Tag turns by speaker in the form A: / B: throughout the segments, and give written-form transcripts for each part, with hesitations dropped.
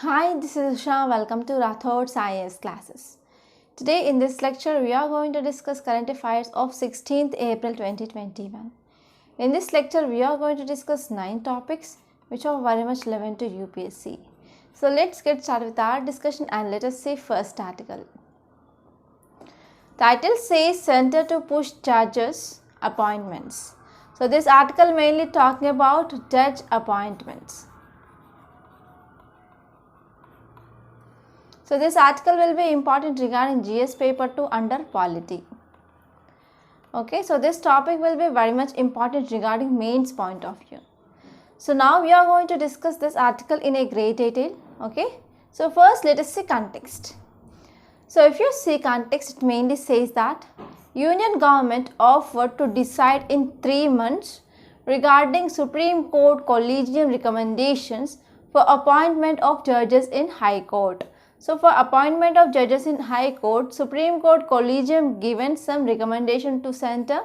A: Hi, this is Usha. Welcome to Rathod's IAS classes. Today in this lecture, we are going to discuss current affairs of 16th April 2021. In this lecture, we are going to discuss 9 topics which are very much relevant to UPSC. So let's get started with our discussion and let us see first article. Title says Center to push judges appointments. So this article mainly talking about judge appointments. So this article will be important regarding GS paper 2 under polity. Okay, so this topic will be very much important regarding mains point of view. So now we are going to discuss this article in a great detail. Okay, so first let us see context. So if you see context, it mainly says that Union government offered to decide in 3 months regarding Supreme Court collegium recommendations for appointment of judges in High Court. So for appointment of judges in High Court, Supreme Court collegium given some recommendation to center.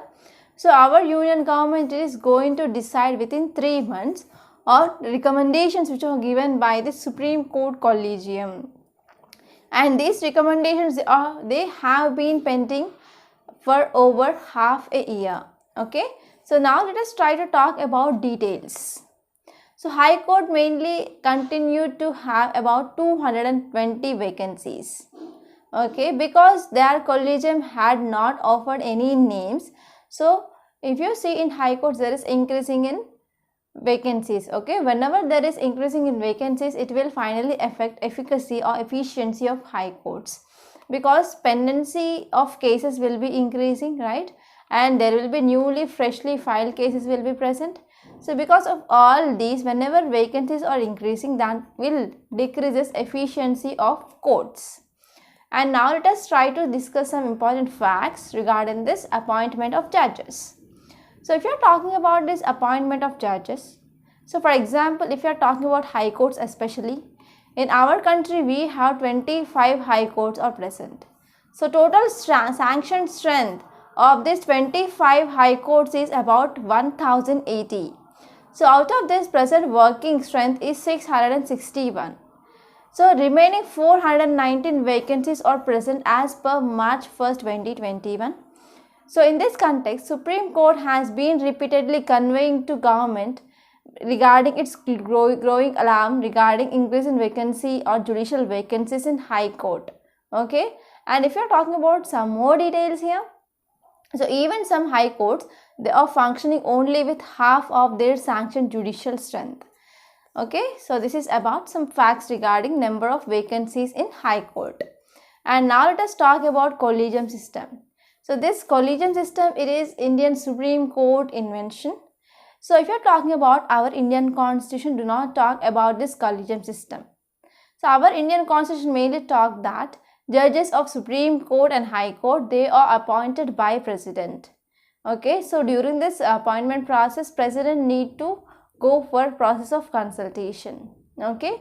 A: So our union government is going to decide within 3 months or recommendations which are given by the Supreme Court collegium. And these recommendations they have been pending for over half a year. Okay. So now let us try to talk about details. So High Court mainly continued to have about 220 vacancies. Okay, because their collegium had not offered any names. So if you see in High Court, there is increasing in vacancies. Okay, whenever there is increasing in vacancies, it will finally affect efficacy or efficiency of High Courts, because pendency of cases will be increasing, right? And there will be newly freshly filed cases will be present. So because of all these, whenever vacancies are increasing, that will decreases efficiency of courts. And now let us try to discuss some important facts regarding this appointment of judges. So if you are talking about this appointment of judges, so for example, if you are talking about High Courts especially, in our country we have 25 High Courts are present. So total sanctioned strength of this 25 High Courts is about 1080. So out of this, present working strength is 661. So remaining 419 vacancies are present as per March 1st, 2021. So in this context, Supreme Court has been repeatedly conveying to government regarding its growing alarm regarding increase in vacancy or judicial vacancies in High Court. Okay, and if you are talking about some more details here, so even some High Courts, they are functioning only with half of their sanctioned judicial strength. Okay, so this is about some facts regarding number of vacancies in High Court. And now let us talk about collegium system. So this collegium system, it is Indian Supreme Court invention. So if you are talking about our Indian Constitution, do not talk about this collegium system. So our Indian Constitution mainly talk that judges of Supreme Court and High Court, they are appointed by President. Okay, so during this appointment process, President need to go for process of consultation. Okay,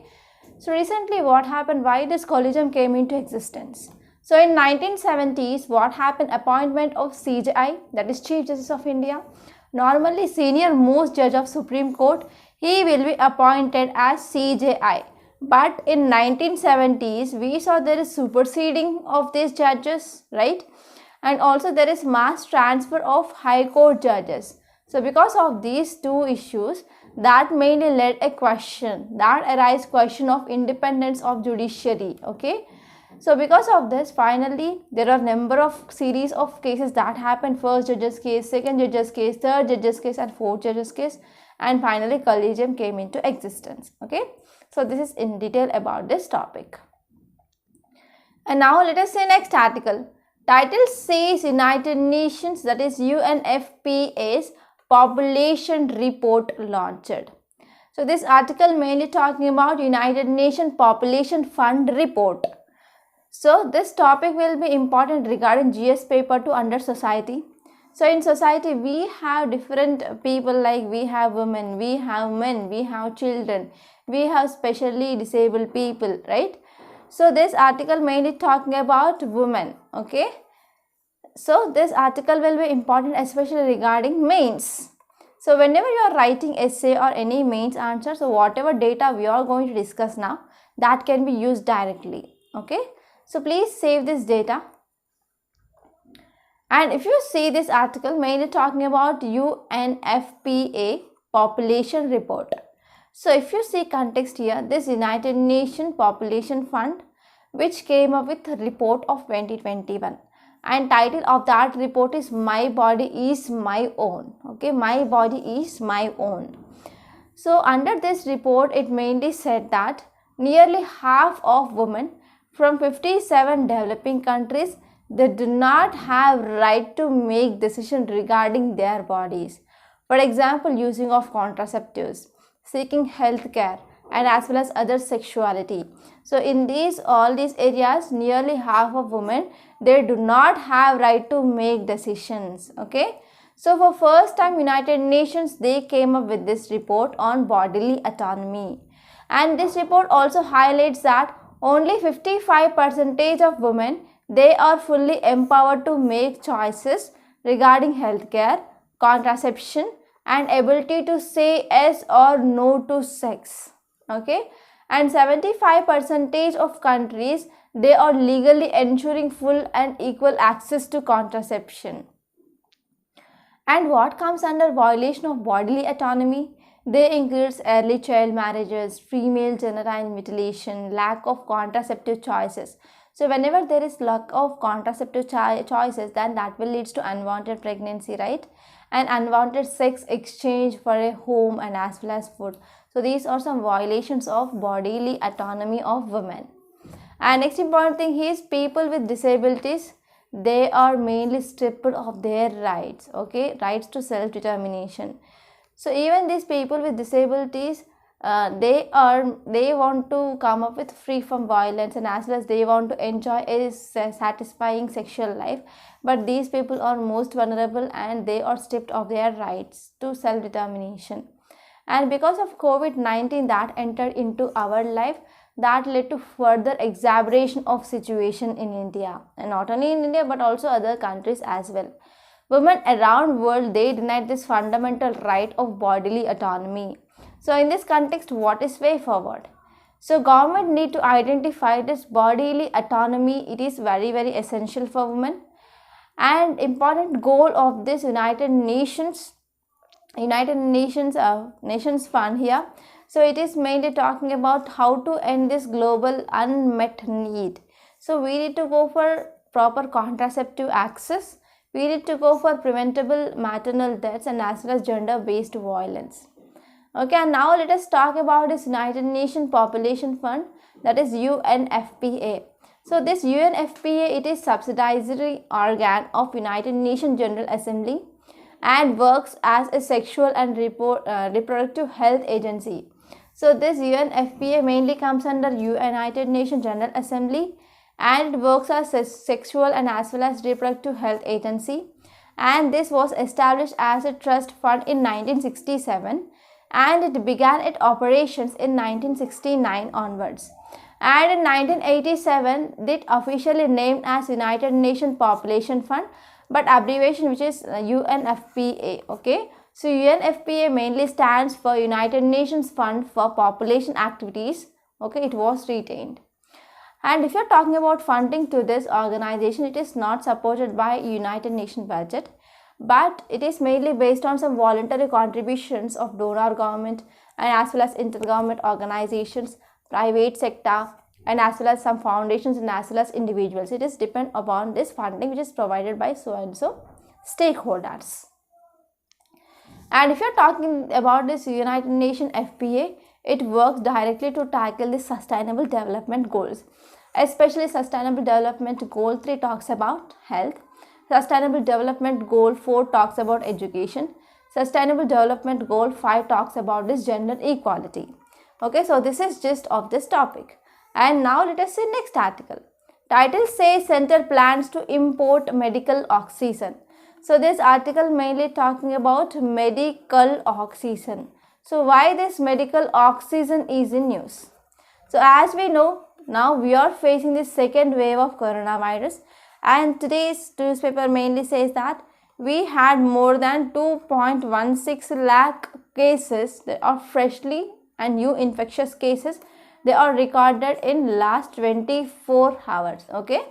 A: so recently what happened, why this collegium came into existence? So in 1970s, what happened, appointment of CJI, that is Chief Justice of India. Normally senior most judge of Supreme Court, he will be appointed as CJI. But in 1970s, we saw there is superseding of these judges, right? And also there is mass transfer of High Court judges. So because of these two issues, that mainly led a question, that arise question of independence of judiciary. Okay, so because of this, finally there are number of series of cases that happened. First judge's case, second judge's case, third judge's case and fourth judge's case, and finally collegium came into existence. Okay, so this is in detail about this topic. And now let us see next article. Title says United Nations, that is UNFPA's population report launched. So this article mainly talking about United Nations Population Fund report. So this topic will be important regarding GS paper 2 under society. So in society we have different people, like we have women, we have men, we have children, we have specially disabled people, right? So this article mainly talking about women. Okay, so this article will be important especially regarding mains. So whenever you are writing essay or any mains answer, so whatever data we are going to discuss now, that can be used directly. Okay, so please save this data. And if you see this article mainly talking about UNFPA population report. So if you see context here, this United Nations Population Fund which came up with a report of 2021, and title of that report is My Body is My Own. Okay, My Body is My Own. So under this report, it mainly said that nearly half of women from 57 developing countries, they do not have right to make decisions regarding their bodies. For example, using of contraceptives, seeking health care, and as well as other sexuality. So in all these areas, nearly half of women, they do not have right to make decisions. Okay, so for first time United Nations, they came up with this report on bodily autonomy, and this report also highlights that only 55% of women, they are fully empowered to make choices regarding healthcare, contraception, and ability to say yes or no to sex. Okay, and 75% of countries, they are legally ensuring full and equal access to contraception. And what comes under violation of bodily autonomy? They includes early child marriages, female genital mutilation, lack of contraceptive choices. So whenever there is lack of contraceptive choices, then that will lead to unwanted pregnancy, right? And unwanted sex exchange for a home and as well as food. So these are some violations of bodily autonomy of women. And next important thing is people with disabilities, they are mainly stripped of their rights. Okay, rights to self-determination. So even these people with disabilities, they want to come up with free from violence, and as well as they want to enjoy a satisfying sexual life, but these people are most vulnerable and they are stripped of their rights to self-determination. And because of COVID-19 that entered into our life, that led to further exacerbation of situation in India, and not only in India but also other countries as well. Women around world, they denied this fundamental right of bodily autonomy. So in this context, what is way forward? So government need to identify this bodily autonomy. It is very essential for women, and important goal of this United Nations Fund here. So it is mainly talking about how to end this global unmet need. So we need to go for proper contraceptive access. We need to go for preventable maternal deaths and as well as gender-based violence. Okay, and now let us talk about this United Nations Population Fund, that is UNFPA. So this UNFPA, it is subsidiary organ of United Nations General Assembly and works as a sexual and reproductive health agency. So this UNFPA mainly comes under United Nations General Assembly and it works as a sexual and as well as reproductive health agency, and this was established as a trust fund in 1967 and it began its operations in 1969 onwards, and in 1987 it officially named as United Nations Population Fund, but abbreviation which is UNFPA. Okay, so UNFPA mainly stands for United Nations Fund for Population Activities. Okay, it was retained. And if you're talking about funding to this organization, it is not supported by United Nations budget, but it is mainly based on some voluntary contributions of donor government and as well as intergovernment organizations, private sector, and as well as some foundations and as well as individuals. It is depend upon this funding which is provided by so and so stakeholders. And if you're talking about this United Nations FPA, it works directly to tackle the sustainable development goals. Especially Sustainable Development Goal 3 talks about health. Sustainable Development Goal 4 talks about education. Sustainable Development Goal 5 talks about this gender equality. Okay, so this is gist of this topic. And now let us see next article. Title says Center plans to import medical oxygen. So this article mainly talking about medical oxygen. So why this medical oxygen is in news? So as we know, now we are facing the second wave of coronavirus, and today's newspaper mainly says that we had more than 2.16 lakh cases that are freshly and new infectious cases they are recorded in last 24 hours. Okay,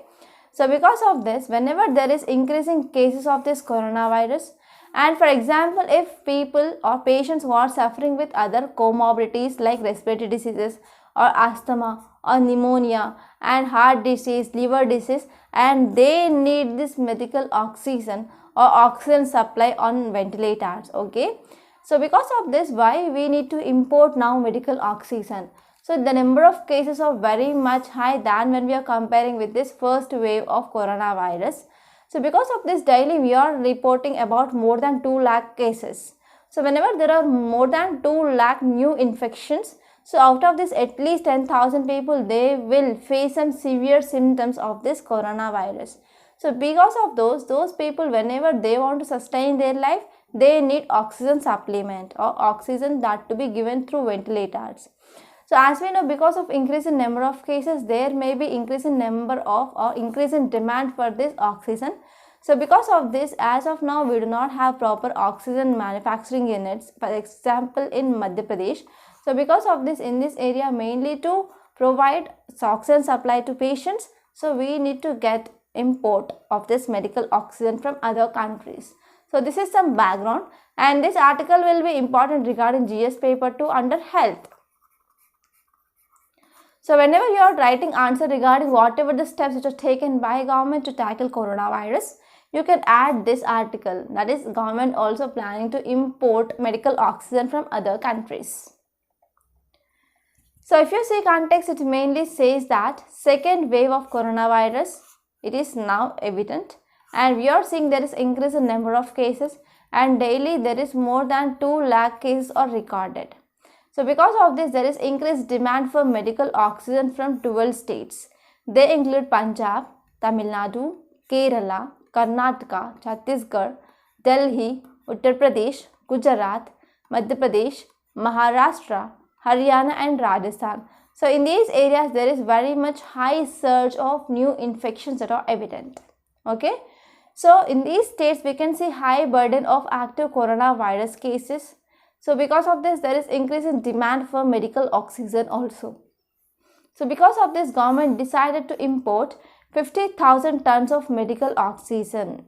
A: so because of this, whenever there is increasing cases of this coronavirus, and for example, if people or patients who are suffering with other comorbidities like respiratory diseases or asthma or pneumonia and heart disease, liver disease, and they need this medical oxygen or oxygen supply on ventilators. Okay, so because of this, why we need to import now medical oxygen? So the number of cases are very much high than when we are comparing with this first wave of coronavirus. So because of this, daily we are reporting about more than 2 lakh cases. So whenever there are more than 2 lakh new infections, so out of this at least 10,000 people, they will face some severe symptoms of this coronavirus. So because of those people, whenever they want to sustain their life, they need oxygen supplement or oxygen that to be given through ventilators. So as we know, because of increase in number of cases, there may be increase in number of or increase in demand for this oxygen. So because of this, as of now, we do not have proper oxygen manufacturing units, for example, in Madhya Pradesh. So because of this, in this area, mainly to provide oxygen supply to patients, so we need to get import of this medical oxygen from other countries. So this is some background, and this article will be important regarding GS paper 2 under health. So whenever you are writing answer regarding whatever the steps which are taken by government to tackle coronavirus, you can add this article, that is government also planning to import medical oxygen from other countries. So if you see context, it mainly says that second wave of coronavirus, it is now evident, and we are seeing there is increase in number of cases, and daily there is more than 2 lakh cases are recorded. So because of this, there is increased demand for medical oxygen from 12 states. They include Punjab, Tamil Nadu, Kerala, Karnataka, Chhattisgarh, Delhi, Uttar Pradesh, Gujarat, Madhya Pradesh, Maharashtra, Haryana and Rajasthan. So in these areas, there is very much high surge of new infections that are evident. Okay. So in these states, we can see high burden of active coronavirus cases. So because of this, there is increase in demand for medical oxygen also. So because of this, government decided to import 50,000 tons of medical oxygen.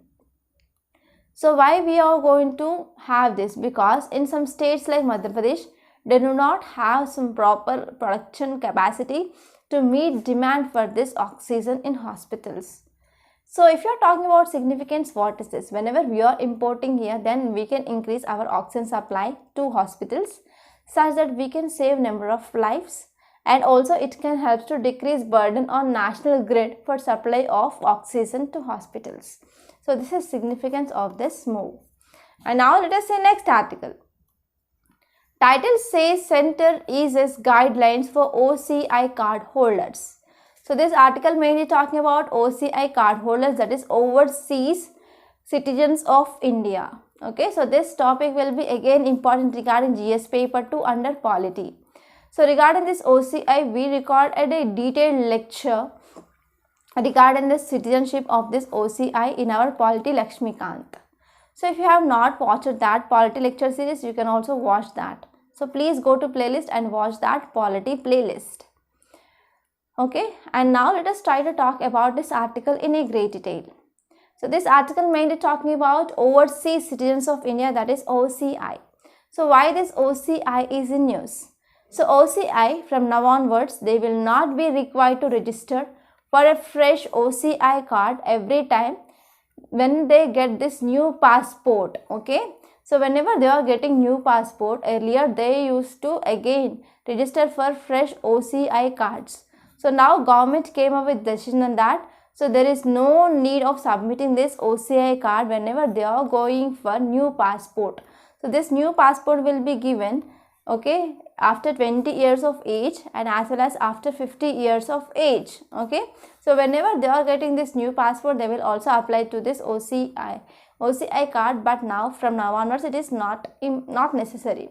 A: So why we are going to have this? Because in some states like Madhya Pradesh, they do not have some proper production capacity to meet demand for this oxygen in hospitals. So if you are talking about significance, what is this? Whenever we are importing here, then we can increase our oxygen supply to hospitals such that we can save number of lives, and also it can help to decrease burden on national grid for supply of oxygen to hospitals. So this is significance of this move. And now let us see next article. Title says Center eases guidelines for OCI card holders. So this article mainly talking about OCI card holders, that is overseas citizens of India. Okay, so this topic will be again important regarding GS paper 2 under polity. So regarding this OCI, we recorded a detailed lecture regarding the citizenship of this OCI in our polity Lakshmikant. So if you have not watched that polity lecture series, you can also watch that. So please go to playlist and watch that polity playlist. Okay, and now let us try to talk about this article in a great detail. So this article mainly talking about overseas citizens of India, that is OCI. So why this OCI is in news? So OCI, from now onwards, they will not be required to register for a fresh OCI card every time when they get this new passport. Okay, so whenever they are getting new passport, earlier they used to again register for fresh OCI cards. So now government came up with decision on that. So there is no need of submitting this OCI card whenever they are going for new passport. So this new passport will be given, okay, after 20 years of age and as well as after 50 years of age. Okay, so whenever they are getting this new passport, they will also apply to this OCI card, but now from now onwards it is not necessary.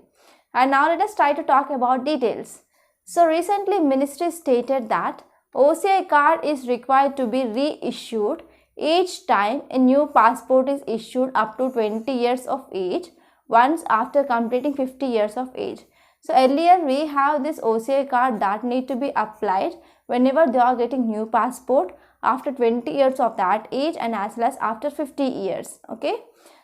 A: And now let us try to talk about details. So recently ministry stated that OCI card is required to be reissued each time a new passport is issued up to 20 years of age, once after completing 50 years of age. So earlier we have this OCI card that need to be applied whenever they are getting new passport after 20 years of that age and as well as after 50 years. Okay.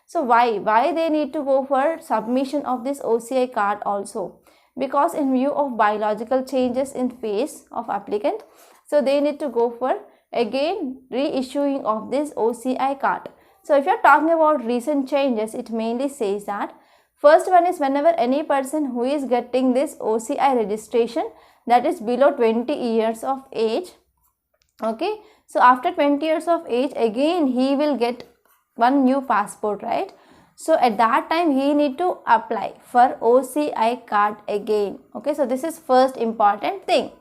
A: So why they need to go for submission of this OCI card also? Because in view of biological changes in face of applicant, so they need to go for again reissuing of this OCI card. So if you are talking about recent changes, it mainly says that first one is whenever any person who is getting this OCI registration that is below 20 years of age, okay, so after 20 years of age again he will get one new passport, right? So at that time he need to apply for OCI card again. Okay, so this is first important thing.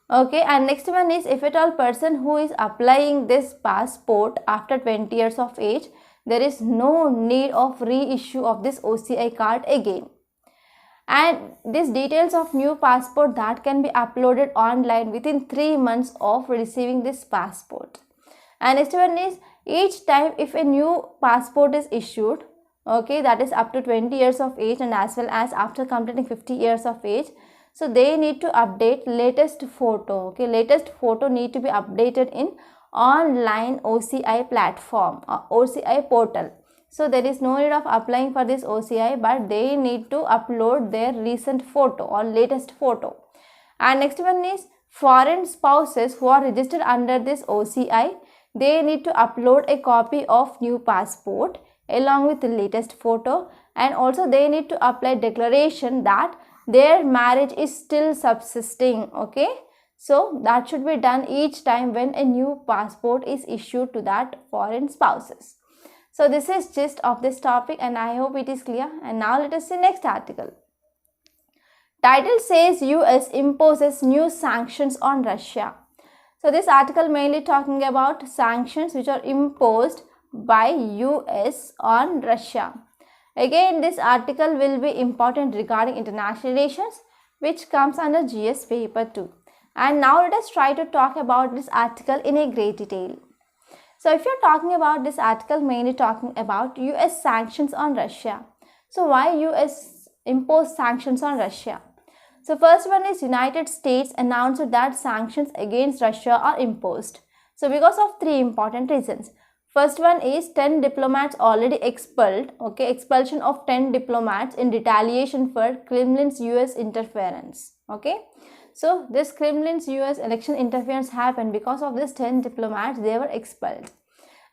A: Okay, and next one is if at all person who is applying this passport after 20 years of age, there is no need of reissue of this OCI card again. And these details of new passport that can be uploaded online within 3 months of receiving this passport. And next one is each time if a new passport is issued, okay, that is up to 20 years of age and as well as after completing 50 years of age, so they need to update latest photo. Okay, latest photo need to be updated in online OCI platform or OCI portal. So there is no need of applying for this OCI, but they need to upload their recent photo or latest photo. And next one is foreign spouses who are registered under this OCI, they need to upload a copy of new passport along with the latest photo, and also they need to apply declaration that their marriage is still subsisting. Okay, so that should be done each time when a new passport is issued to that foreign spouses. So this is gist of this topic and I hope it is clear. And now let us see next article. Title says US imposes new sanctions on Russia. So this article mainly talking about sanctions which are imposed by US on Russia. Again, this article will be important regarding international relations, which comes under GS paper 2. And now let us try to talk about this article in a great detail. So if you're talking about this article mainly talking about US sanctions on Russia. So why US impose sanctions on Russia? So first one is United States announced that sanctions against Russia are imposed. So because of 3 important reasons. First one is 10 diplomats already expelled. Okay, expulsion of 10 diplomats in retaliation for Kremlin's US interference. Okay, so this Kremlin's US election interference happened. Because of this 10 diplomats, they were expelled.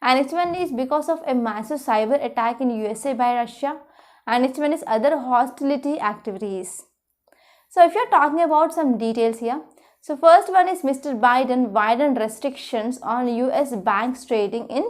A: And next one is because of a massive cyber attack in USA by Russia. And next one is other hostility activities. So if you're talking about some details here. So first one is Mr. Biden widened restrictions on US banks trading in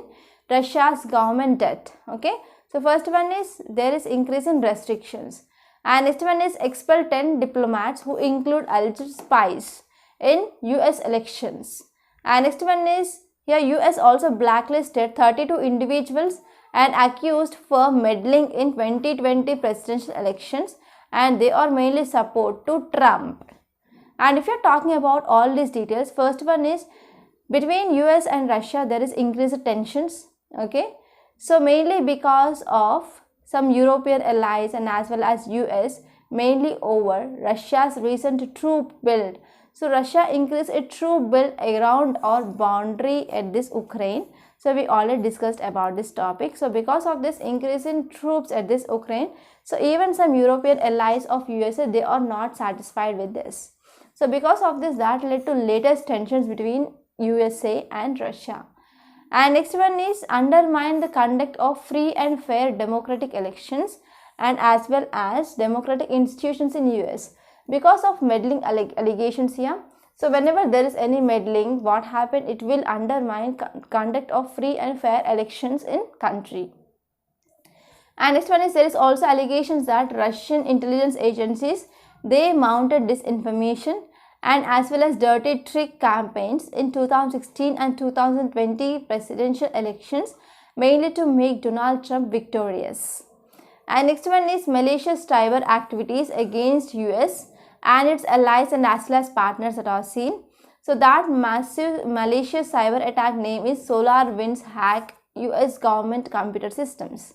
A: Russia's government debt. Okay, so first one is there is increase in restrictions. And next one is expel 10 diplomats who include alleged spies in US elections. And next one is here US also blacklisted 32 individuals and accused for meddling in 2020 presidential elections, and they are mainly support to Trump. And if you're talking about all these details, first one is between US and Russia there is increased tensions. Okay, so mainly because of some European allies and as well as US, mainly over Russia's recent troop build. So Russia increased its troop build around our boundary at this Ukraine. So we already discussed about this topic. So because of this increase in troops at this Ukraine, so even some European allies of USA, they are not satisfied with this. So because of this, that led to latest tensions between USA and Russia. And next one is undermine the conduct of free and fair democratic elections and as well as democratic institutions in US because of meddling allegations here. So whenever there is any meddling, what happened? It will undermine conduct of free and fair elections in country. And next one is there is also allegations that Russian intelligence agencies, they mounted disinformation and as well as dirty trick campaigns in 2016 and 2020 presidential elections, mainly to make Donald Trump victorious. And next one is malicious cyber activities against US and its allies and as well as partners that are seen. So that massive malicious cyber attack name is SolarWinds hack US government computer systems.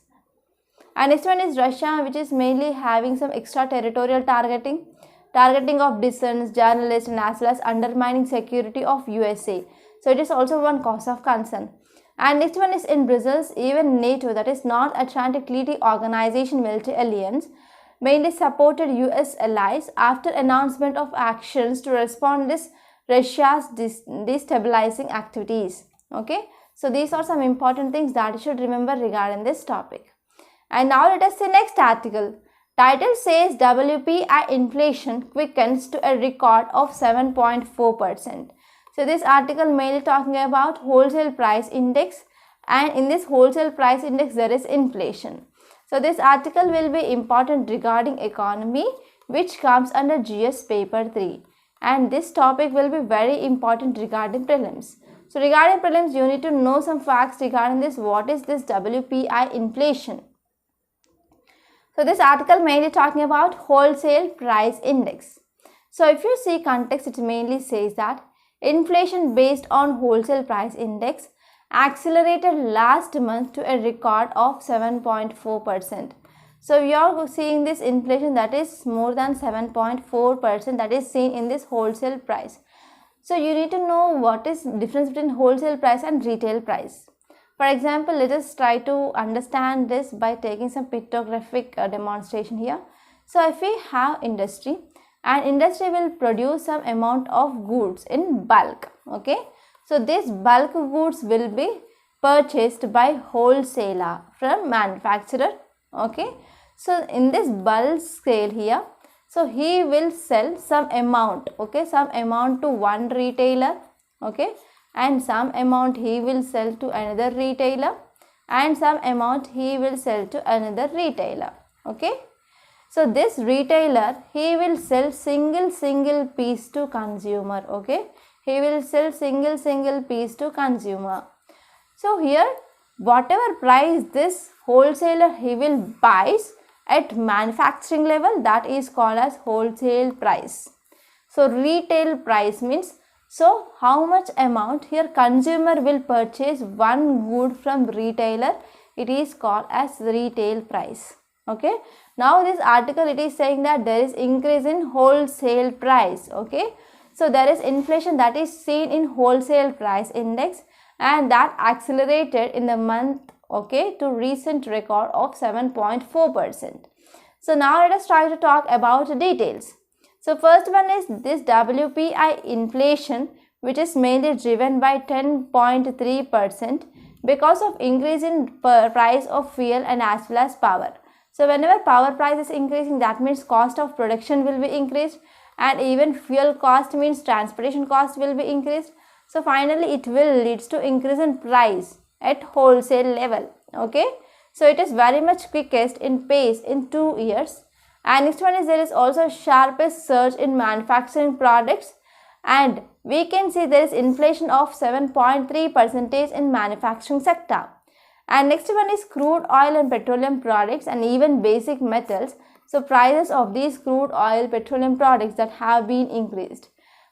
A: And next one is Russia, which is mainly having some extraterritorial targeting of dissents, journalists, and as well as undermining security of USA. So it is also one cause of concern. And next one is in Brussels, even NATO, that is North Atlantic Treaty Organization military alliance, mainly supported US allies after announcement of actions to respond this Russia's destabilizing activities. Okay, so these are some important things that you should remember regarding this topic. And now let us see next article. Title says WPI inflation quickens to a record of 7.4%. So this article mainly talking about wholesale price index, and in this wholesale price index there is inflation. So this article will be important regarding economy, which comes under GS paper 3, and this topic will be very important regarding prelims. So regarding prelims, you need to know some facts regarding this. What is this WPI inflation? So this article mainly talking about wholesale price index. So if you see context, it mainly says that inflation based on wholesale price index accelerated last month to a record of 7.4%. So we are seeing this inflation that is more than 7.4% that is seen in this wholesale price. So you need to know what is difference between wholesale price and retail price. For example, let us try to understand this by taking some pictographic demonstration here. So if we have industry, and industry will produce some amount of goods in bulk, okay. So this bulk goods will be purchased by wholesaler from manufacturer, okay. So in this bulk scale here, so he will sell some amount, okay, some amount to one retailer, okay, and some amount he will sell to another retailer, and some amount he will sell to another retailer, okay. So this retailer, he will sell single piece to consumer, okay. He will sell single piece to consumer. So here whatever price this wholesaler he will buys at manufacturing level, that is called as wholesale price. So retail price means, so how much amount here consumer will purchase one good from retailer, it is called as retail price, okay. Now this article, it is saying that there is increase in wholesale price, okay. So there is inflation that is seen in wholesale price index, and that accelerated in the month, okay, to recent record of 7.4%. So now let us try to talk about the details. So first one is this WPI inflation, which is mainly driven by 10.3% because of increase in price of fuel and as well as power. So whenever power price is increasing, that means cost of production will be increased, and even fuel cost means transportation cost will be increased. So finally it will leads to increase in price at wholesale level, okay. So it is very much quickest in pace in 2 years. And next one is there is also sharpest surge in manufacturing products, and we can see there is inflation of 7.3% in manufacturing sector. And next one is crude oil and petroleum products and even basic metals. So prices of these crude oil petroleum products that have been increased.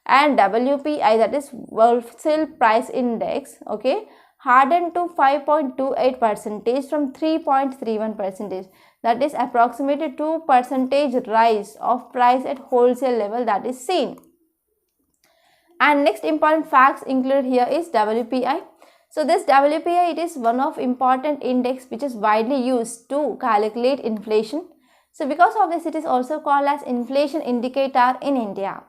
A: And WPI, that is wholesale price index, okay, hardened to 5.28% from 3.31%. That is approximately 2% rise of price at wholesale level that is seen. And next important facts included here is WPI. So this WPI, it is one of important index which is widely used to calculate inflation. So because of this, it is also called as inflation indicator in India.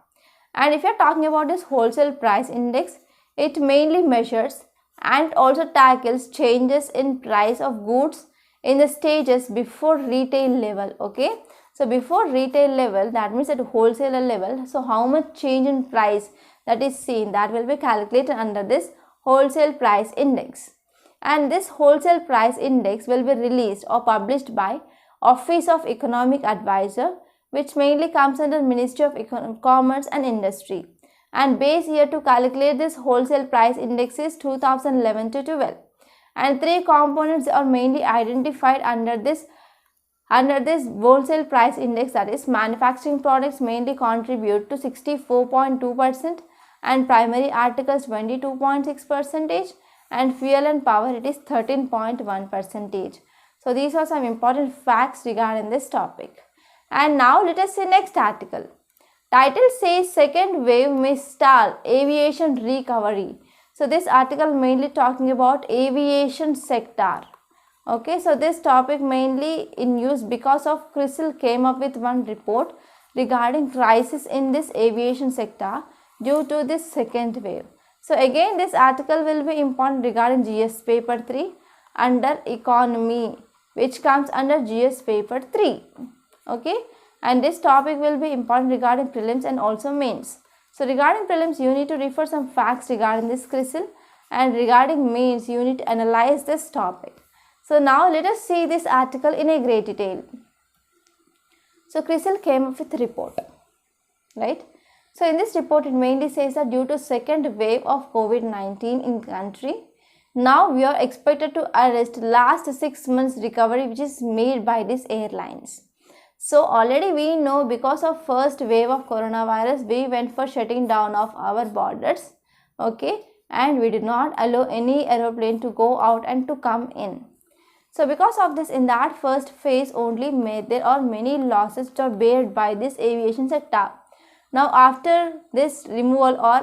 A: And if you are talking about this wholesale price index, it mainly measures and also tackles changes in price of goods in the stages before retail level, okay. So before retail level, that means at wholesaler level, so how much change in price that is seen, that will be calculated under this wholesale price index. And this wholesale price index will be released or published by Office of Economic Advisor, which mainly comes under Ministry of Commerce and Industry. And base year to calculate this wholesale price index is 2011 to 12. And 3 components are mainly identified under this wholesale price index, that is manufacturing products mainly contribute to 64.2%, and primary articles 22.6%, and fuel and power it is 13.1%. So these are some important facts regarding this topic. And now let us see next article. Title says second wave may stall aviation recovery. So this article mainly talking about aviation sector. Okay, so this topic mainly in use because of CRISIL came up with one report regarding crisis in this aviation sector due to this second wave. So again this article will be important regarding GS paper 3 under economy, which comes under GS paper 3. Okay, and this topic will be important regarding prelims and also mains. So regarding prelims you need to refer some facts regarding this CRISIL, and regarding mains you need to analyze this topic. So now let us see this article in a great detail. So CRISIL came up with a report, right? So in this report it mainly says that due to second wave of COVID-19 in country, now we are expected to arrest last 6 months recovery which is made by these airlines. So already we know because of first wave of coronavirus we went for shutting down of our borders, okay, and we did not allow any aeroplane to go out and to come in. So because of this, in that first phase only there are many losses which are bared by this aviation sector. Now after this removal or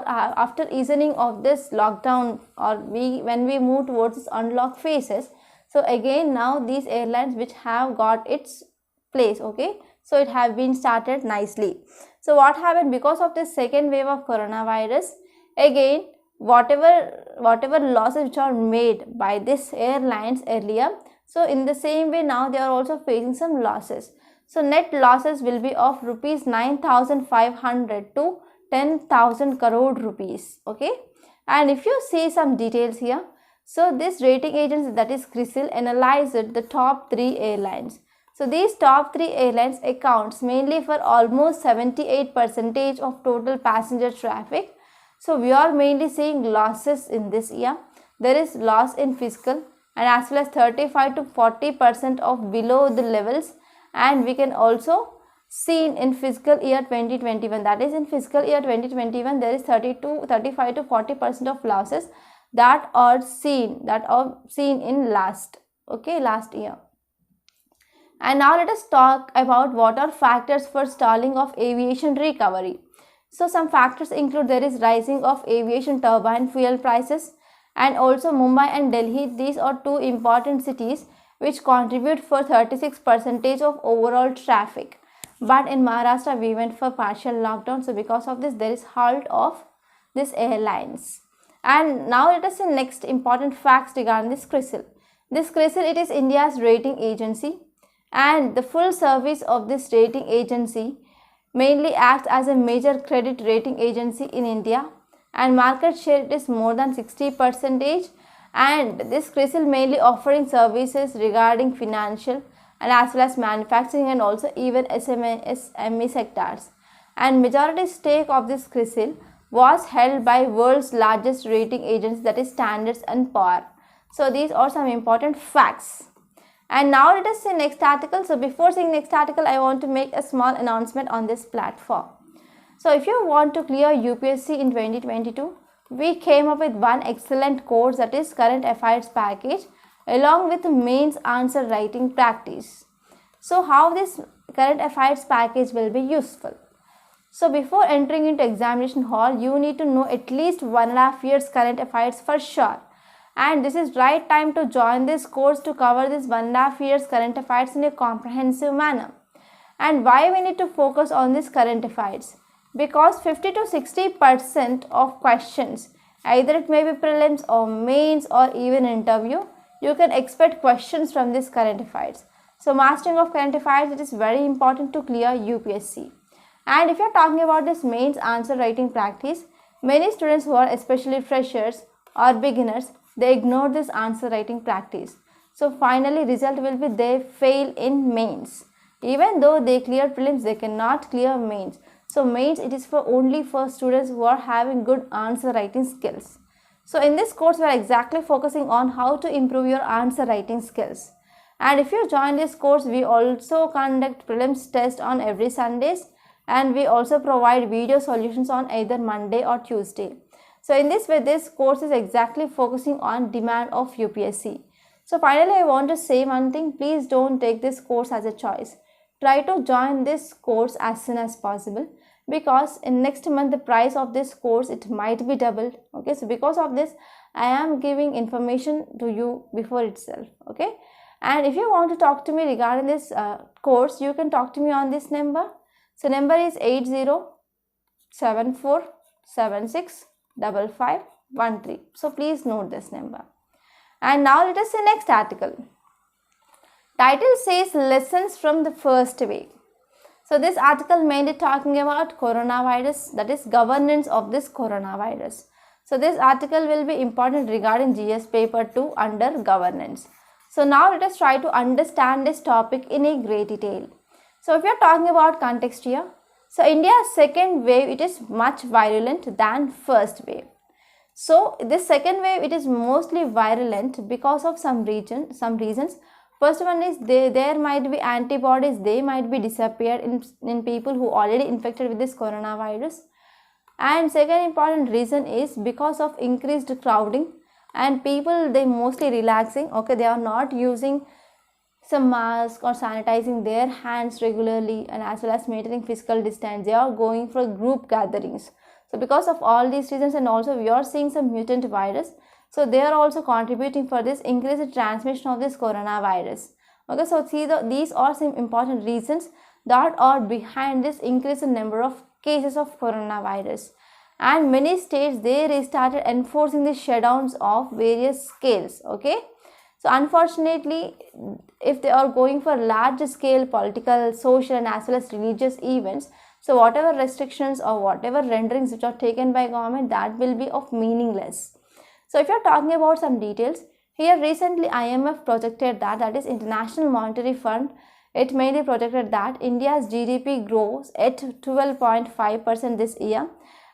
A: after easing of this lockdown, or when we move towards this unlock phases, so again now these airlines which have got its place, okay, so it have been started nicely. So what happened because of this second wave of coronavirus, again whatever losses which are made by this airlines earlier, so in the same way now they are also facing some losses. So net losses will be of rupees 9,500 to 10,000 crore rupees, okay. And if you see some details here, so this rating agency, that is CRISIL, analyzed the top 3 airlines. So these top 3 airlines accounts mainly for almost 78% of total passenger traffic. So we are mainly seeing losses in this year. There is loss in fiscal and as well as 35 to 40% of below the levels, and we can also see in fiscal year 2021, that is in fiscal year 2021 there is 35 to 40% of losses that are seen in last year. And now let us talk about what are factors for stalling of aviation recovery. So some factors include there is rising of aviation turbine fuel prices, and also Mumbai and Delhi, these are 2 important cities which contribute for 36% of overall traffic. But in Maharashtra we went for partial lockdown, so because of this there is halt of this airlines. And now let us see next important facts regarding this CRISIL. This CRISIL, it is India's rating agency, and the full service of this rating agency mainly acts as a major credit rating agency in India, and market share it is more than 60%, and this CRISIL mainly offering services regarding financial and as well as manufacturing and also even SME sectors. And majority stake of this CRISIL was held by world's largest rating agency, that is Standard & Poor's. So these are some important facts. And now let us see next article. So before seeing next article, I want to make a small announcement on this platform. So if you want to clear UPSC in 2022, we came up with one excellent course, that is current affairs package along with mains answer writing practice. So how this current affairs package will be useful? So before entering into examination hall, you need to know at least 1.5 years current affairs for sure. And this is right time to join this course to cover this 1.5 years current affairs in a comprehensive manner. And why we need to focus on this current affairs? Because 50 to 60% of questions, either it may be prelims or mains or even interview, you can expect questions from this current affairs. So mastering of current affairs, it is very important to clear UPSC. And if you are talking about this mains answer writing practice, many students who are especially freshers or beginners, they ignore this answer writing practice. So finally result will be they fail in mains. Even though they clear prelims, they cannot clear mains. So mains, it is only for students who are having good answer writing skills. So in this course we are exactly focusing on how to improve your answer writing skills. And if you join this course, we also conduct prelims test on every Sundays, and we also provide video solutions on either Monday or Tuesday. So in this way, this course is exactly focusing on demand of UPSC. So finally, I want to say one thing, please don't take this course as a choice. Try to join this course as soon as possible, because in next month the price of this course, it might be doubled. Okay, so because of this, I am giving information to you before itself. Okay, and if you want to talk to me regarding this course, you can talk to me on this number. So number is 8074765513. So please note this number. And now let us see next article. Title says lessons from the first wave. So this article mainly talking about coronavirus, that is governance of this coronavirus. So this article will be important regarding GS paper 2 under governance. So now let us try to understand this topic in a great detail. So if you are talking about context here, so India's second wave, it is much virulent than first wave. So this second wave, it is mostly virulent because of some reasons. First one is there might be antibodies, they might be disappeared in people who already infected with this coronavirus. And second important reason is because of increased crowding, and people, they mostly relaxing. Okay, they are not using some mask or sanitizing their hands regularly, and as well as maintaining physical distance. They are going for group gatherings. So because of all these reasons, and also we are seeing some mutant virus, so they are also contributing for this increased transmission of this coronavirus. Okay, so see these are some important reasons that are behind this increased number of cases of coronavirus. And many states, they restarted enforcing the shutdowns of various scales. Okay, so unfortunately, if they are going for large scale political, social and as well as religious events, so whatever restrictions or whatever renderings which are taken by government, that will be of meaningless. So if you are talking about some details, here recently IMF projected that is International Monetary Fund, it mainly projected that India's GDP grows at 12.5% this year.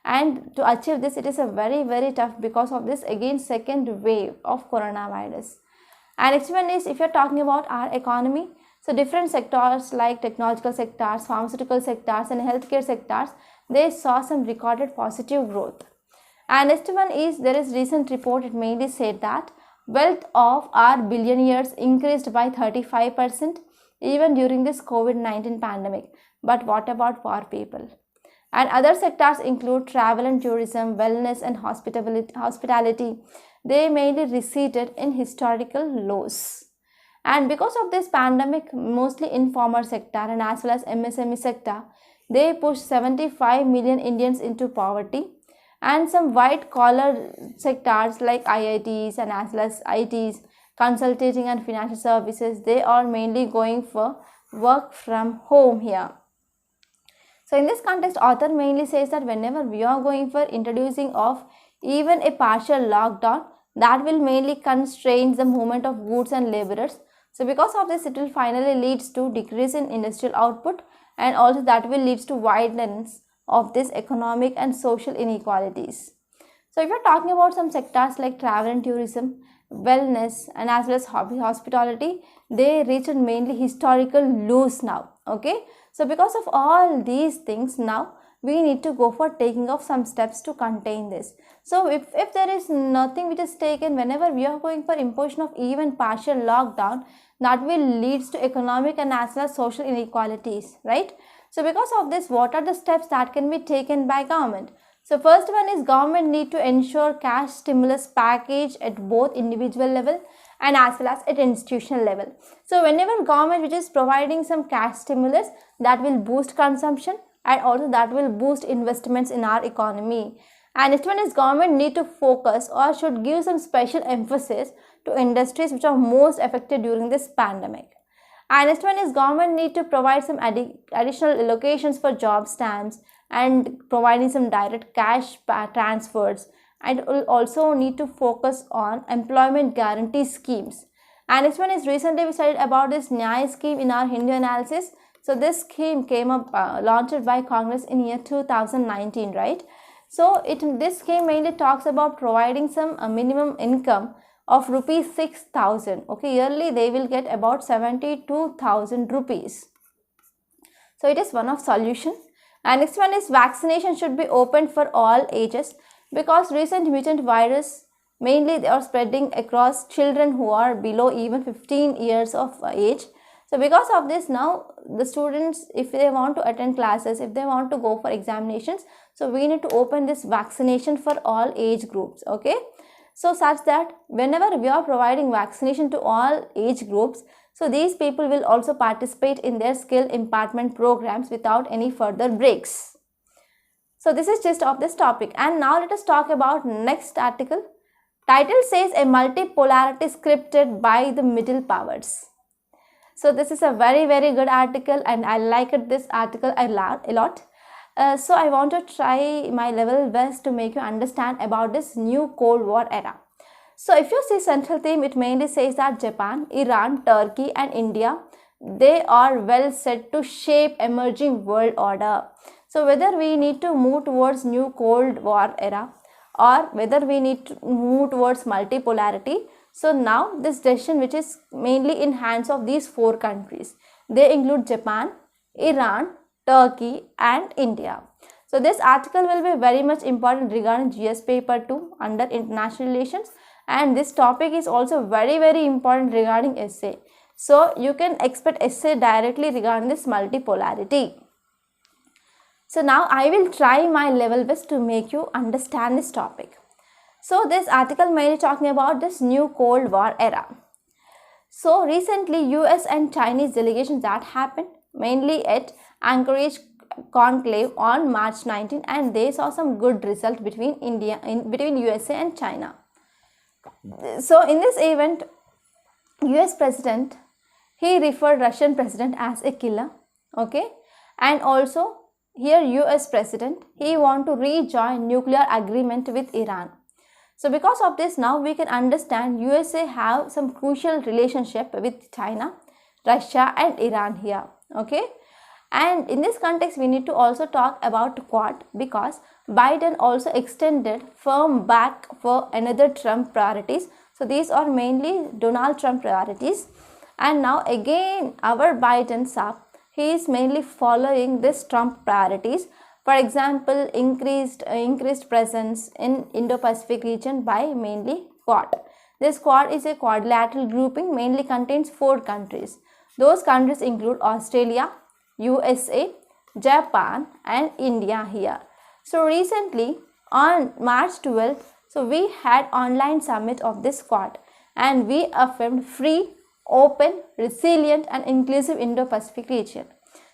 A: And to achieve this, it is a very tough because of this again second wave of coronavirus. And next one is, if you are talking about our economy, so different sectors like technological sectors, pharmaceutical sectors and healthcare sectors, they saw some recorded positive growth. And next one is, there is recent report, it mainly said that wealth of our billionaires increased by 35% even during this COVID-19 pandemic. But what about poor people? And other sectors include travel and tourism, wellness and hospitality. They mainly receded in historical lows. And because of this pandemic, mostly informal sector and as well as MSME sector, they pushed 75 million Indians into poverty. And some white collar sectors like IITs and as well as ITs, consulting and financial services, they are mainly going for work from home here. So in this context, author mainly says that whenever we are going for introducing of even a partial lockdown, that will mainly constrain the movement of goods and laborers. So because of this, it will finally leads to decrease in industrial output, and also that will leads to wideness of this economic and social inequalities. So if you're talking about some sectors like travel and tourism, wellness and as well as hospitality, they reached mainly historical lows now. Okay, so because of all these things, now we need to go for taking of some steps to contain this. So if there is nothing which is taken, whenever we are going for imposition of even partial lockdown, that will leads to economic and as well as social inequalities, right? So because of this, what are the steps that can be taken by government? So first one is, government need to ensure cash stimulus package at both individual level and as well as at institutional level. So whenever government which is providing some cash stimulus, that will boost consumption and also that will boost investments in our economy. And next one is, government need to focus or should give some special emphasis to industries which are most affected during this pandemic. And next one is, government need to provide some additional allocations for job stamps and providing some direct cash transfers, and will also need to focus on employment guarantee schemes. And next one is, recently we studied about this Nyaya scheme in our Hindu analysis. So this scheme came up launched by Congress in year 2019, right? So this scheme mainly talks about providing some minimum income of rupees 6,000. Okay, yearly they will get about 72,000 rupees. So it is one of solution. And next one is, vaccination should be opened for all ages, because recent mutant virus Mainly they are spreading across children who are below even 15 years of age. So because of this, now the students, if they want to attend classes, if they want to go for examinations, so we need to open this vaccination for all age groups. Okay, so such that whenever we are providing vaccination to all age groups, so these people will also participate in their skill impartment programs without any further breaks. So this is gist of this topic. And now let us talk about next article. Title says a multipolarity scripted by the middle powers. So this is a very good article, and I liked this article a lot. So I want to try my level best to make you understand about this new Cold War era. So if you see central theme, it mainly says that Japan, Iran, Turkey and India, they are well set to shape emerging world order. So whether we need to move towards new Cold War era or whether we need to move towards multipolarity. So now this decision, which is mainly in hands of these 4 countries, they include Japan, Iran, Turkey and India. So this article will be very much important regarding GS paper 2 under international relations, and this topic is also very important regarding essay. So you can expect essay directly regarding this multipolarity. So now I will try my level best to make you understand this topic. So this article mainly talking about this new Cold War era. So recently US and Chinese delegations that happened mainly at Anchorage conclave on March 19, and they saw some good result between between USA and China. So in this event, US president, he referred Russian president as a killer. Okay, and also here US president, he want to rejoin nuclear agreement with Iran. So because of this, now we can understand USA have some crucial relationship with China, Russia and Iran here. Okay, and in this context we need to also talk about Quad, because Biden also extended firm back for another Trump priorities. So these are mainly Donald Trump priorities, and now again our Biden sub, he is mainly following this Trump priorities. For example, increased presence in Indo-Pacific region by mainly Quad. This Quad is a quadrilateral grouping, mainly contains 4 countries. Those countries include Australia, USA, Japan and India here. So recently on March 12th, so we had online summit of this Quad, and we affirmed free, open, resilient and inclusive Indo-Pacific region.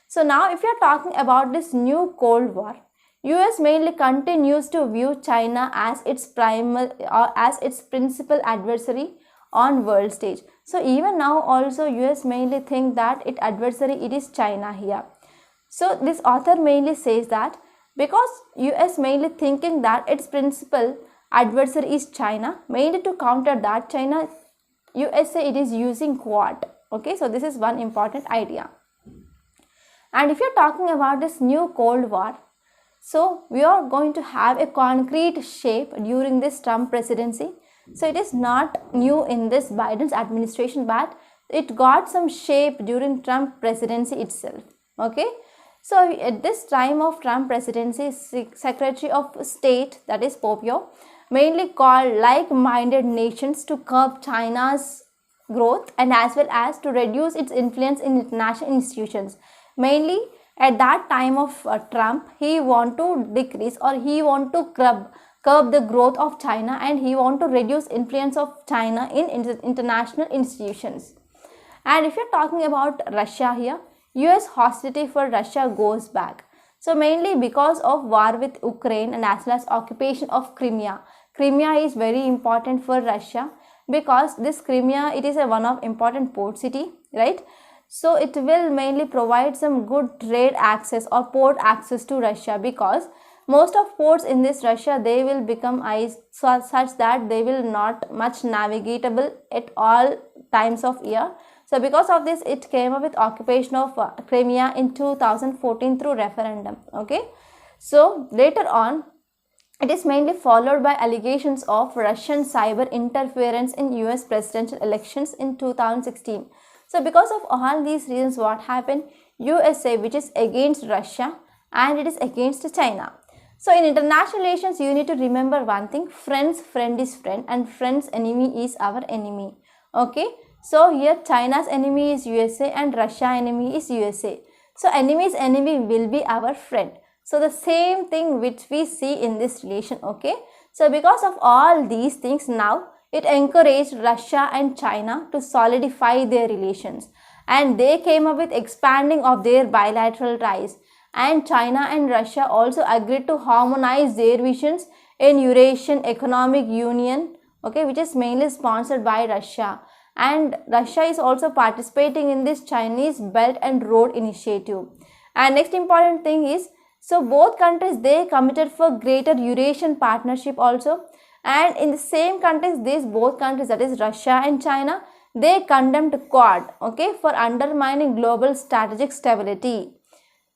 A: So now if you are talking about this new Cold War, US mainly continues to view China as its principal adversary on world stage. So even now also US mainly think that its adversary it is China here. So this author mainly says that because US mainly thinking that its principal adversary is China, mainly to counter that China, USA it is using Quad. Okay, so this is one important idea. And if you're talking about this new Cold War, so we are going to have a concrete shape during this Trump presidency. So it is not new in this Biden's administration, but it got some shape during Trump presidency itself. Okay, so at this time of Trump presidency, Secretary of State, that is Pompeo, mainly called like-minded nations to curb China's growth and as well as to reduce its influence in international institutions. Mainly at that time of Trump, he want to decrease or he want to curb the growth of China, and he want to reduce influence of China in international institutions. And if you're talking about Russia here, US hostility for Russia goes back. So mainly because of war with Ukraine and as well as occupation of Crimea. Crimea is very important for Russia because this Crimea, it is one of important port city, right? So it will mainly provide some good trade access or port access to Russia, because most of ports in this Russia, they will become ice such that they will not much navigatable at all times of year. So because of this, it came up with occupation of Crimea in 2014 through referendum. Okay, so later on, it is mainly followed by allegations of Russian cyber interference in US presidential elections in 2016. So because of all these reasons, what happened? USA, which is against Russia and it is against China. So in international relations, you need to remember one thing: friend's friend is friend and friend's enemy is our enemy. Okay. So here China's enemy is USA and Russia enemy is USA. So enemy's enemy will be our friend. So the same thing which we see in this relation. Okay. So because of all these things, now it encouraged Russia and China to solidify their relations, and they came up with expanding of their bilateral ties, and China and Russia also agreed to harmonize their visions in Eurasian Economic Union, okay, which is mainly sponsored by Russia, and Russia is also participating in this Chinese Belt and Road Initiative. And next important thing is, so both countries, they committed for greater Eurasian partnership also, and in the same context, these both countries, that is Russia and China, they condemned Quad, okay, for undermining global strategic stability.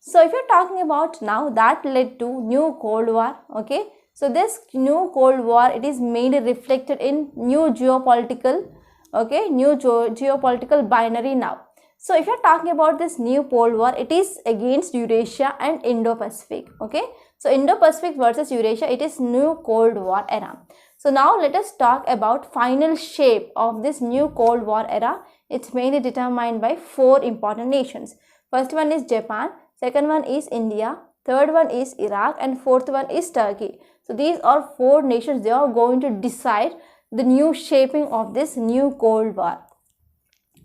A: So if you're talking about now, that led to new Cold War, okay. So this new Cold War, it is mainly reflected in new geopolitical, okay, new geopolitical binary now. So if you're talking about this new Cold War, it is against Eurasia and Indo-Pacific, okay. So Indo-Pacific versus Eurasia, it is new Cold War era. So now let us talk about final shape of this new Cold War era. It's mainly determined by 4 important nations. First one is Japan, second one is India, third one is Iraq, and fourth one is Turkey. So these are 4 nations, they are going to decide the new shaping of this new Cold War.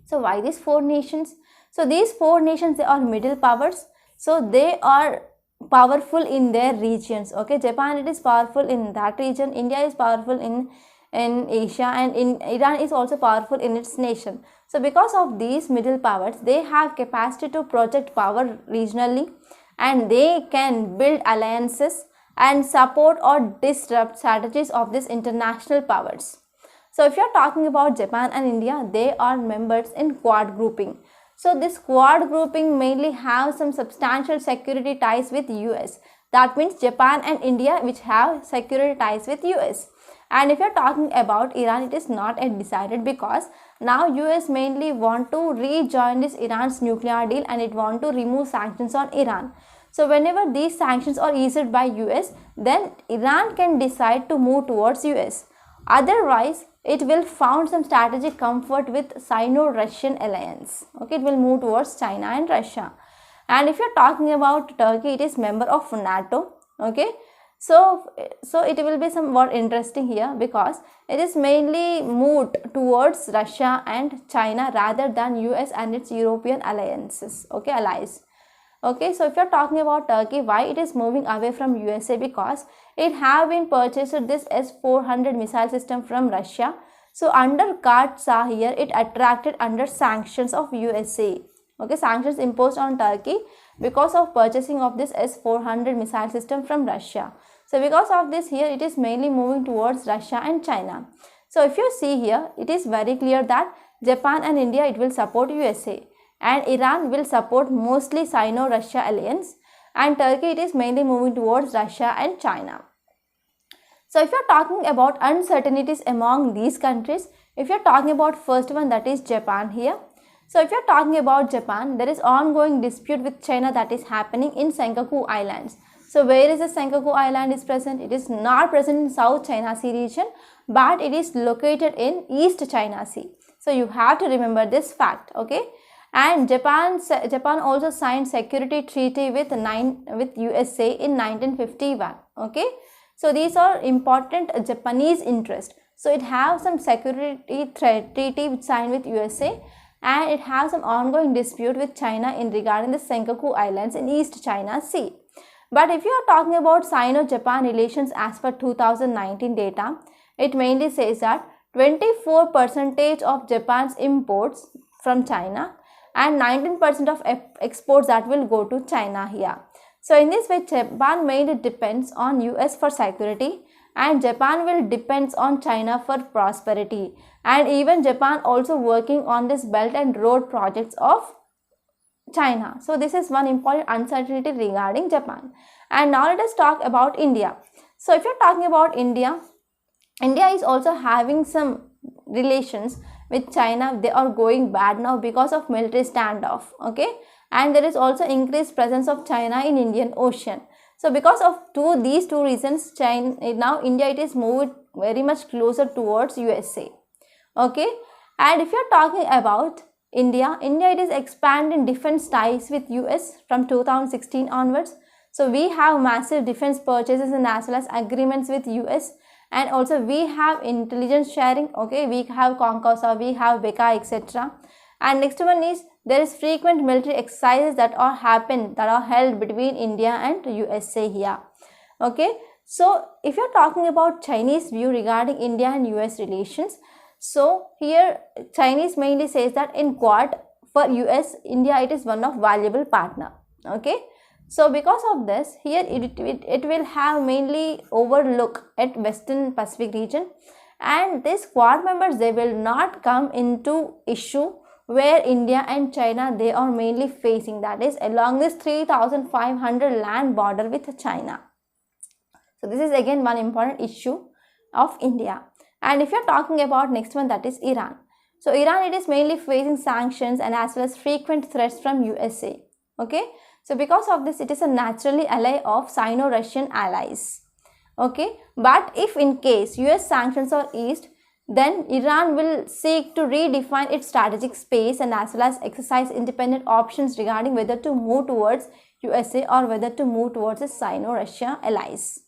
A: So why these 4 nations? So these 4 nations, they are middle powers. So they are powerful in their regions. Okay, Japan, it is powerful in that region. India is powerful in Asia, and Iran is also powerful in its nation. So because of these middle powers, they have capacity to project power regionally, and they can build alliances and support or disrupt strategies of these international powers. So if you are talking about Japan and India, they are members in Quad grouping. So this Quad grouping mainly have some substantial security ties with US. That means Japan and India, which have security ties with US. And if you are talking about Iran, it is not yet decided, because now US mainly want to rejoin this Iran's nuclear deal, and it want to remove sanctions on Iran. So whenever these sanctions are eased by US, then Iran can decide to move towards US. Otherwise, it will found some strategic comfort with Sino-Russian alliance. Okay, it will move towards China and Russia. And if you're talking about Turkey, it is member of NATO. Okay, so it will be somewhat interesting here, because it is mainly moved towards Russia and China rather than US and its European alliances. Okay, allies. Okay, so if you're talking about Turkey, why it is moving away from USA? Because it have been purchased this S-400 missile system from Russia. So under Katsah here, it attracted under sanctions of USA. Okay, sanctions imposed on Turkey because of purchasing of this S-400 missile system from Russia. So because of this here, it is mainly moving towards Russia and China. So if you see here, it is very clear that Japan and India, it will support USA. And Iran will support mostly Sino-Russia alliance, and Turkey, it is mainly moving towards Russia and China. So if you are talking about uncertainties among these countries, if you are talking about first one, that is Japan here. So if you are talking about Japan, there is ongoing dispute with China that is happening in Senkaku Islands. So where is the Senkaku Island is present? It is not present in South China Sea region, but it is located in East China Sea. So you have to remember this fact, okay? And Japan also signed security treaty with USA in 1951. Okay, so these are important Japanese interest. So it has some security treaty which signed with USA, and it has some ongoing dispute with China in regarding the Senkaku Islands in East China Sea. But if you are talking about Sino-Japan relations as per 2019 data, it mainly says that 24% of Japan's imports from China and 19% of exports that will go to China here. So in this way, Japan mainly depends on US for security, and Japan will depends on China for prosperity, and even Japan also working on this Belt and Road projects of China. So this is one important uncertainty regarding Japan. And now let us talk about India. So if you're talking about India, India is also having some relations with China. They are going bad now because of military standoff. Okay, and there is also increased presence of China in Indian Ocean. So because of these two reasons, now India it is moved very much closer towards USA. Okay, and if you're talking about India it is expanding defense ties with US from 2016 onwards. So we have massive defense purchases and as well as agreements with US, and also we have intelligence sharing. Okay, we have CONCOSA, we have BECA, etc. And next one is there is frequent military exercises that are held between India and USA here. Okay, so if you're talking about Chinese view regarding India and US relations, so here Chinese mainly says that in Quad for US, India it is one of valuable partner. Okay, so because of this, here it will have mainly overlook at Western Pacific region, and these Quad members, they will not come into issue where India and China they are mainly facing, that is along this 3,500 land border with China. So this is again one important issue of India. And if you're talking about next one, that is Iran. So Iran it is mainly facing sanctions and as well as frequent threats from USA. Okay, so because of this it is a naturally ally of Sino-Russian allies. Okay, but if in case US sanctions are eased, then Iran will seek to redefine its strategic space and as well as exercise independent options regarding whether to move towards USA or whether to move towards its Sino-Russia allies.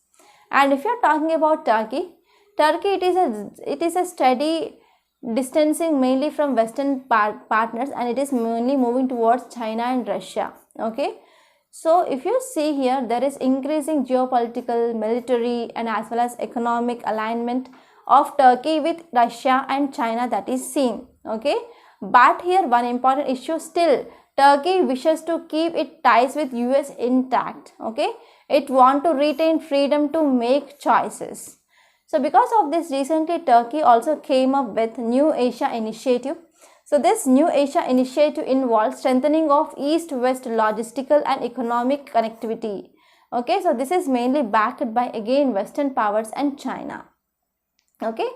A: And if you're talking about Turkey it is a steady distancing mainly from Western partners, and it is mainly moving towards China and Russia. Okay, so if you see here, there is increasing geopolitical, military and as well as economic alignment of Turkey with Russia and China that is seen. Okay, but here one important issue still, Turkey wishes to keep its ties with US intact. Okay, it wants to retain freedom to make choices. So because of this, recently Turkey also came up with New Asia Initiative. So this New Asia Initiative involves strengthening of East-West logistical and economic connectivity. Okay, so this is mainly backed by again Western powers and China. Okay,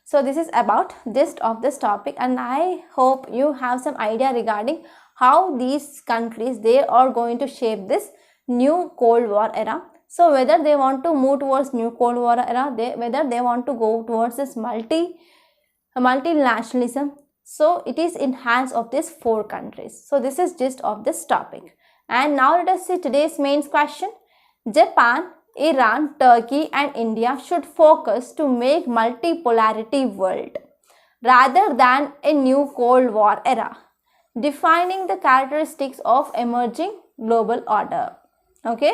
A: so this is about gist of this topic, and I hope you have some idea regarding how these countries they are going to shape this new Cold War era. So whether they want to move towards new Cold War era, whether they want to go towards this multinationalism. So it is in hands of these four countries. So this is gist of this topic. And now let us see today's main question. Japan, Iran, Turkey and India should focus to make multipolarity world rather than a new Cold War era, defining the characteristics of emerging global order. Okay,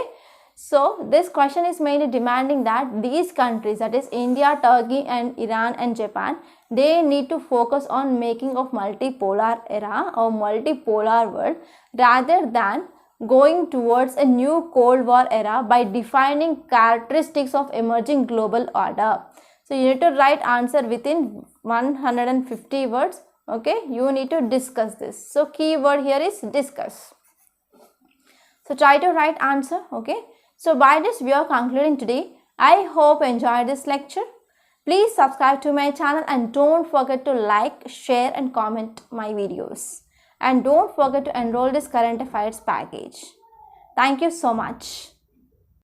A: so this question is mainly demanding that these countries, that is India, Turkey and Iran and Japan, they need to focus on making of multipolar era or multipolar world rather than going towards a new Cold War era by defining characteristics of emerging global order. So you need to write answer within 150 words. Okay, you need to discuss this. So keyword here is discuss. So try to write answer. Okay, so by this we are concluding today. I hope you enjoyed this lecture. Please subscribe to my channel and don't forget to like, share and comment my videos. And don't forget to enroll this current affairs package. Thank you so much.